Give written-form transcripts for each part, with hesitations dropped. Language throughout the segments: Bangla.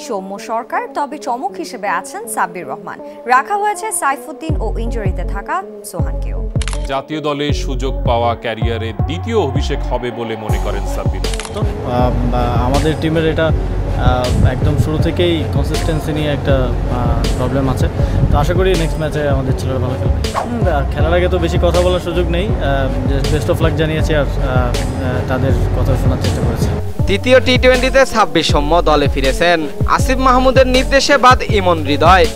সৌম্য সরকার, তবে চমক হিসেবে আছেন সাব্বির রহমান। রাখা হয়েছে সাইফুদ্দিন ও ইনজুরিতে থাকা সোহানকেও। জাতীয় দলে সুযোগ পাওয়া ক্যারিয়ারে দ্বিতীয় অভিষেক হবে বলে মনে করেন সাব্বির। আমাদের টিমের এটা একদম শুরু থেকেই কনসিস্টেন্সি নিয়ে একটা প্রবলেম আছে, তো আশা করি নেক্সট ম্যাচে আমাদের ছেলেরা ভালো খেলবে। খেলার আগে তো বেশি কথা বলার সুযোগ নেই, বেস্ট অফ লাক জানিয়েছি আর তাদের কথা শোনার চেষ্টা করেছি। তৃতীয় টি-20তে সাব্বির সৌম্য দলে ফিরেছেন। আসিফ মাহমুদের নির্দেশে বাদ ইমন হৃদয়।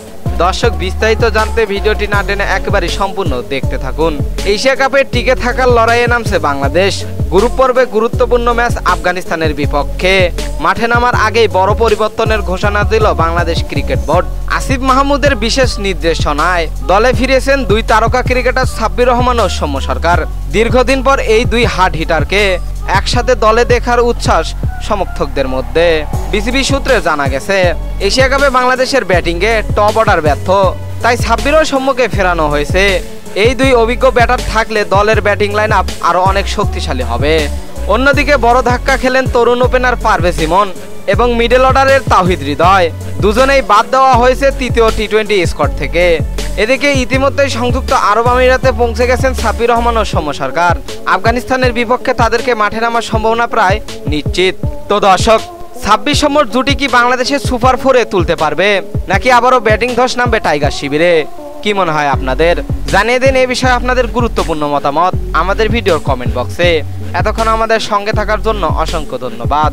দর্শক বিস্তারিত জানতে ভিডিওটি না টেনে একেবারে সম্পূর্ণ দেখতে থাকুন। এশিয়া কাপে টিকে থাকার লড়াইয়ে নামছে বাংলাদেশ। গ্রুপ পর্বে গুরুত্বপূর্ণ ম্যাচ আফগানিস্তানের বিপক্ষে। মাঠে নামার আগেই বড় পরিবর্তনের ঘোষণা দিল বাংলাদেশ ক্রিকেট বোর্ড। আসিফ মাহমুদের বিশেষ নির্দেশনায় দলে ফিরেছেন দুই তারকা ক্রিকেটার সাব্বির রহমান ও সৌম্য সরকার। দীর্ঘদিন পর এই দুই হার্ড হিটারকে একসাথে দলে দেখার উচ্ছ্বাস সমর্থকদের মধ্যে। বিসিবি সূত্রে জানা গেছে, এশিয়া কাপে বাংলাদেশের ব্যাটিংয়ে টপ অর্ডার ব্যর্থ, তাই সাব্বির ও সৌম্যকে ফেরানো হয়েছে। এই দুই অভিজ্ঞ ব্যাটার থাকলে দলের ব্যাটিং লাইন আপ আরও অনেক শক্তিশালী হবে। অন্যদিকে বড় ধাক্কা খেলেন তরুণ ওপেনার পারভেজ ইমন এবং মিডল অর্ডারের তাওহিদ হৃদয়। দুজনেই বাদ দেওয়া হয়েছে তৃতীয় টি-20 স্কোয়াড থেকে। এদিকে ইতিমধ্যেই সংযুক্ত আরব আমিরাতে পৌঁছে গেছেন সাব্বির রহমান ও সৌম্য সরকার। আফগানিস্তানের বিপক্ষে তাদেরকে মাঠে নামার সম্ভাবনা প্রায় নিশ্চিত। তো দর্শক, 26 নম্বর জুটি কি বাংলাদেশের সুপার ফোরে তুলতে পারবে, নাকি আবারও ব্যাটিং ধস নামবে টাইগার শিবিরে? কি মনে হয় আপনাদের? জানিয়ে দিন এই বিষয়ে আপনাদের গুরুত্বপূর্ণ মতামত আমাদের ভিডিওর কমেন্ট বক্সে। এতক্ষণ আমাদের সঙ্গে থাকার জন্য অসংখ্য ধন্যবাদ।